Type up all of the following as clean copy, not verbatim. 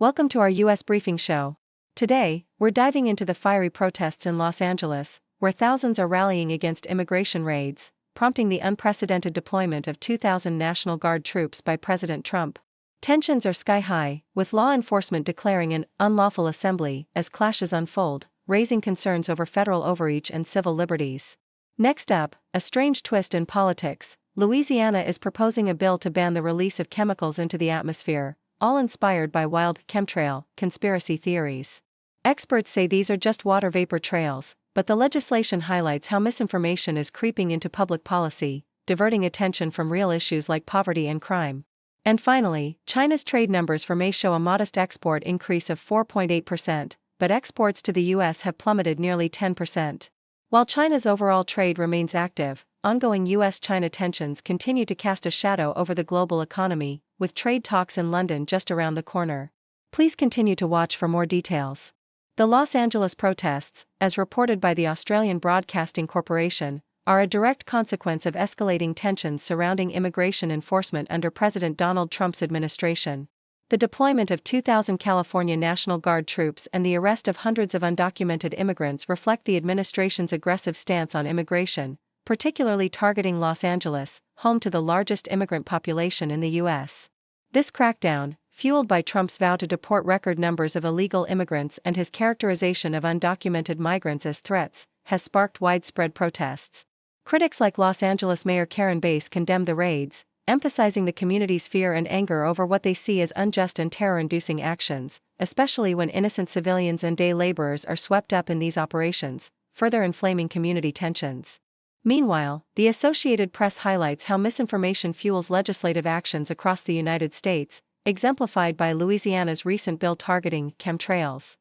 Welcome to our U.S. briefing show. Today, we're diving into the fiery protests in Los Angeles, where thousands are rallying against immigration raids, prompting the unprecedented deployment of 2,000 National Guard troops by President Trump. Tensions are sky-high, with law enforcement declaring an unlawful assembly as clashes unfold, raising concerns over federal overreach and civil liberties. Next up, a strange twist in politics. Louisiana is proposing a bill to ban the release of chemicals into the atmosphere, all inspired by wild chemtrail conspiracy theories. Experts say these are just water vapor trails, but the legislation highlights how misinformation is creeping into public policy, diverting attention from real issues like poverty and crime. And finally, China's trade numbers for May show a modest export increase of 4.8%, but exports to the U.S. have plummeted nearly 10%. While China's overall trade remains active, ongoing U.S.-China tensions continue to cast a shadow over the global economy, with trade talks in London just around the corner. Please continue to watch for more details. The Los Angeles protests, as reported by the Australian Broadcasting Corporation, are a direct consequence of escalating tensions surrounding immigration enforcement under President Donald Trump's administration. The deployment of 2,000 California National Guard troops and the arrest of hundreds of undocumented immigrants reflect the administration's aggressive stance on immigration, particularly targeting Los Angeles, home to the largest immigrant population in the U.S. This crackdown, fueled by Trump's vow to deport record numbers of illegal immigrants and his characterization of undocumented migrants as threats, has sparked widespread protests. Critics like Los Angeles Mayor Karen Bass condemned the raids, emphasizing the community's fear and anger over what they see as unjust and terror-inducing actions, especially when innocent civilians and day laborers are swept up in these operations, further inflaming community tensions. Meanwhile, the Associated Press highlights how misinformation fuels legislative actions across the United States, exemplified by Louisiana's recent bill targeting chemtrails.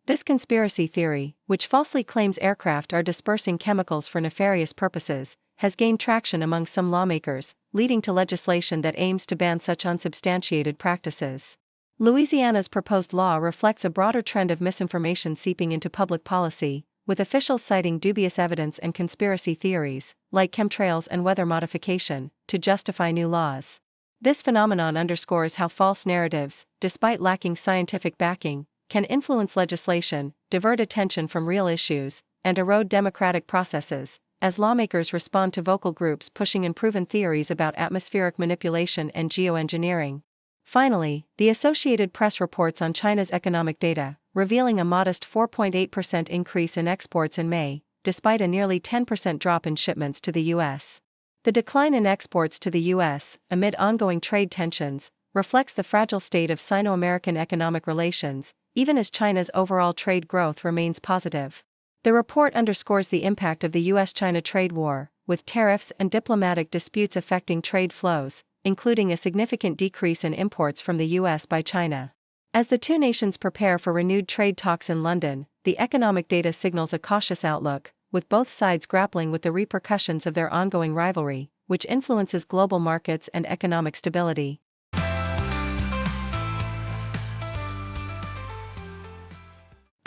This conspiracy theory, which falsely claims aircraft are dispersing chemicals for nefarious purposes, has gained traction among some lawmakers, leading to legislation that aims to ban such unsubstantiated practices. Louisiana's proposed law reflects a broader trend of misinformation seeping into public policy, with officials citing dubious evidence and conspiracy theories, like chemtrails and weather modification, to justify new laws. This phenomenon underscores how false narratives, despite lacking scientific backing, can influence legislation, divert attention from real issues, and erode democratic processes, as lawmakers respond to vocal groups pushing unproven theories about atmospheric manipulation and geoengineering. Finally, the Associated Press reports on China's economic data, revealing a modest 4.8% increase in exports in May, despite a nearly 10% drop in shipments to the U.S. The decline in exports to the U.S., amid ongoing trade tensions, reflects the fragile state of Sino-American economic relations, even as China's overall trade growth remains positive. The report underscores the impact of the U.S.-China trade war, with tariffs and diplomatic disputes affecting trade flows, including a significant decrease in imports from the U.S. by China. As the two nations prepare for renewed trade talks in London, the economic data signals a cautious outlook, with both sides grappling with the repercussions of their ongoing rivalry, which influences global markets and economic stability.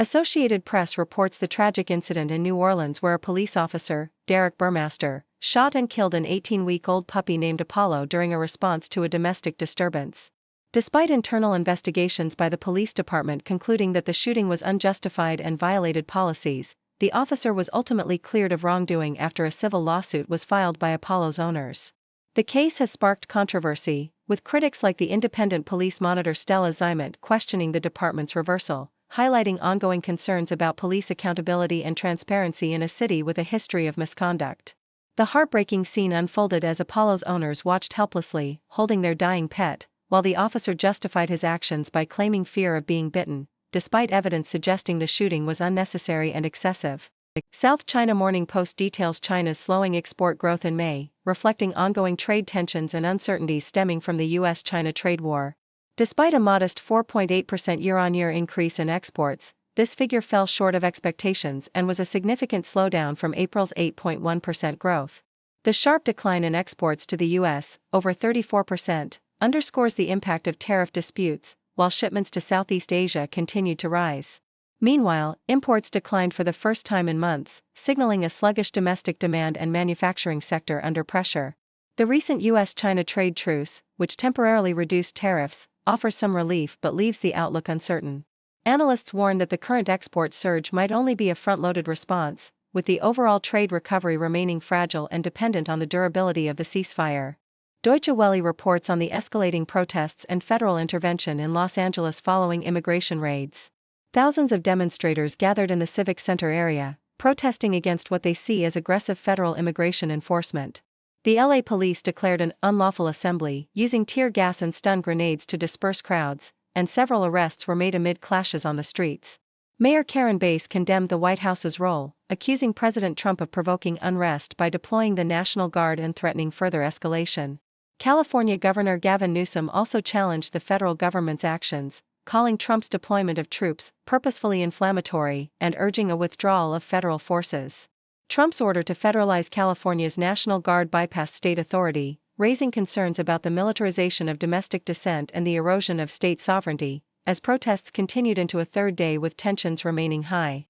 Associated Press reports the tragic incident in New Orleans where a police officer, Derek Burmaster, shot and killed an 18-week-old puppy named Apollo during a response to a domestic disturbance. Despite internal investigations by the police department concluding that the shooting was unjustified and violated policies, the officer was ultimately cleared of wrongdoing after a civil lawsuit was filed by Apollo's owners. The case has sparked controversy, with critics like the independent police monitor Stella Zimet questioning the department's reversal, highlighting ongoing concerns about police accountability and transparency in a city with a history of misconduct. The heartbreaking scene unfolded as Apollo's owners watched helplessly, holding their dying pet, while the officer justified his actions by claiming fear of being bitten, despite evidence suggesting the shooting was unnecessary and excessive. South China Morning Post details China's slowing export growth in May, reflecting ongoing trade tensions and uncertainties stemming from the U.S.-China trade war. Despite a modest 4.8% year-on-year increase in exports, this figure fell short of expectations and was a significant slowdown from April's 8.1% growth. The sharp decline in exports to the U.S., over 34%, underscores the impact of tariff disputes, while shipments to Southeast Asia continued to rise. Meanwhile, imports declined for the first time in months, signaling a sluggish domestic demand and manufacturing sector under pressure. The recent US-China trade truce, which temporarily reduced tariffs, offers some relief but leaves the outlook uncertain. Analysts warn that the current export surge might only be a front-loaded response, with the overall trade recovery remaining fragile and dependent on the durability of the ceasefire. Deutsche Welle reports on the escalating protests and federal intervention in Los Angeles following immigration raids. Thousands of demonstrators gathered in the Civic Center area, protesting against what they see as aggressive federal immigration enforcement. The LA police declared an unlawful assembly, using tear gas and stun grenades to disperse crowds, and several arrests were made amid clashes on the streets. Mayor Karen Bass condemned the White House's role, accusing President Trump of provoking unrest by deploying the National Guard and threatening further escalation. California Governor Gavin Newsom also challenged the federal government's actions, calling Trump's deployment of troops purposefully inflammatory and urging a withdrawal of federal forces. Trump's order to federalize California's National Guard bypassed state authority, raising concerns about the militarization of domestic dissent and the erosion of state sovereignty, as protests continued into a third day with tensions remaining high.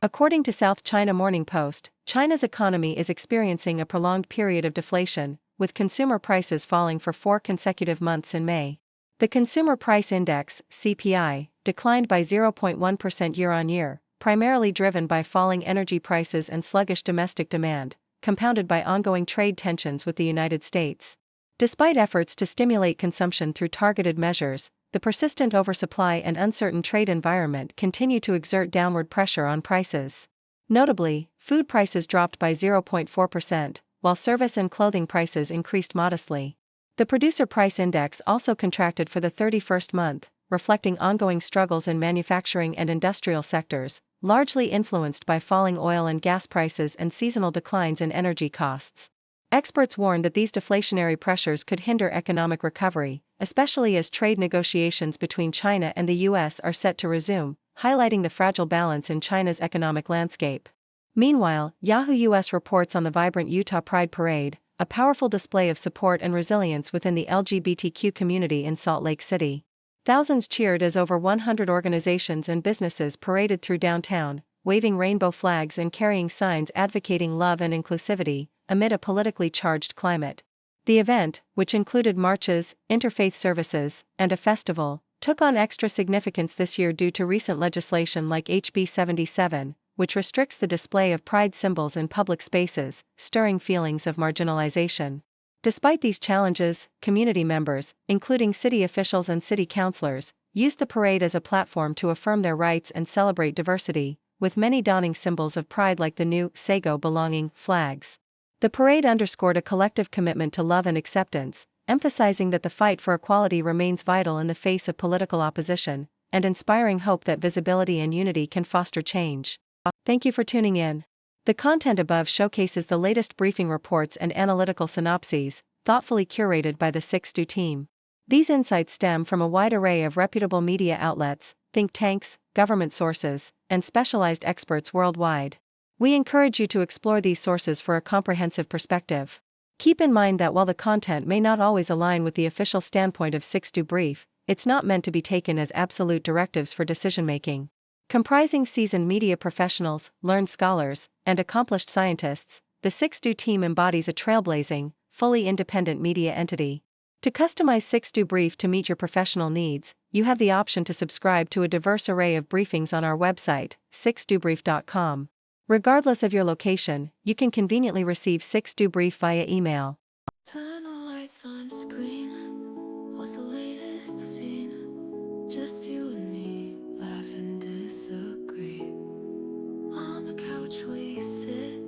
According to South China Morning Post, China's economy is experiencing a prolonged period of deflation, with consumer prices falling for 4 consecutive months in May. The Consumer Price Index, CPI, declined by 0.1% year-on-year, primarily driven by falling energy prices and sluggish domestic demand, compounded by ongoing trade tensions with the United States. Despite efforts to stimulate consumption through targeted measures, the persistent oversupply and uncertain trade environment continue to exert downward pressure on prices. Notably, food prices dropped by 0.4%, while service and clothing prices increased modestly. The Producer Price Index also contracted for the 31st month, reflecting ongoing struggles in manufacturing and industrial sectors, largely influenced by falling oil and gas prices and seasonal declines in energy costs. Experts warn that these deflationary pressures could hinder economic recovery, especially as trade negotiations between China and the U.S. are set to resume, highlighting the fragile balance in China's economic landscape. Meanwhile, Yahoo US reports on the vibrant Utah Pride Parade, a powerful display of support and resilience within the LGBTQ community in Salt Lake City. Thousands cheered as over 100 organizations and businesses paraded through downtown, waving rainbow flags and carrying signs advocating love and inclusivity, amid a politically charged climate. The event, which included marches, interfaith services, and a festival, took on extra significance this year due to recent legislation like HB 77, which restricts the display of pride symbols in public spaces, stirring feelings of marginalization. Despite these challenges, community members, including city officials and city councilors, used the parade as a platform to affirm their rights and celebrate diversity, with many donning symbols of pride like the new Sago Belonging flags. The parade underscored a collective commitment to love and acceptance, emphasizing that the fight for equality remains vital in the face of political opposition, and inspiring hope that visibility and unity can foster change. Thank you for tuning in. The content above showcases the latest briefing reports and analytical synopses, thoughtfully curated by the 6Do team. These insights stem from a wide array of reputable media outlets, think tanks, government sources, and specialized experts worldwide. We encourage you to explore these sources for a comprehensive perspective. Keep in mind that while the content may not always align with the official standpoint of 6Do Brief, it's not meant to be taken as absolute directives for decision-making. Comprising seasoned media professionals, learned scholars, and accomplished scientists, the 6Do team embodies a trailblazing, fully independent media entity. To customize 6Do Brief to meet your professional needs, you have the option to subscribe to a diverse array of briefings on our website, 6dobrief.com. Regardless of your location, you can conveniently receive 6Do Brief via email. Turn the lights on screen. What's the latest scene? Just you and me, laugh and disagree. On the couch we sit,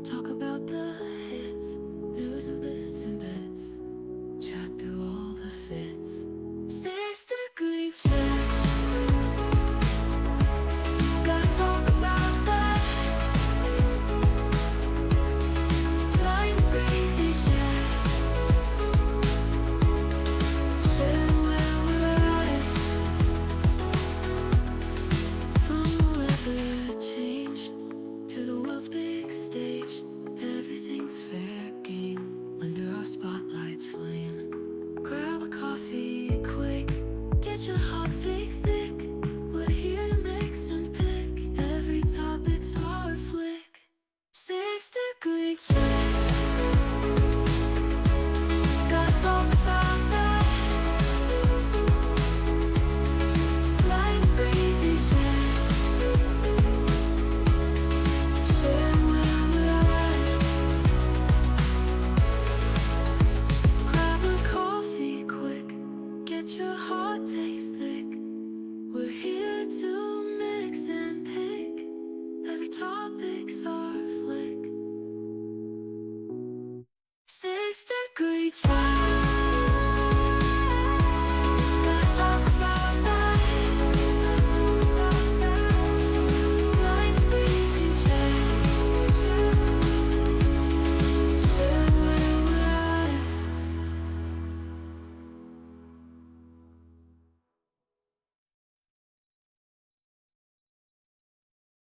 talk about the hits, news and bits and bits.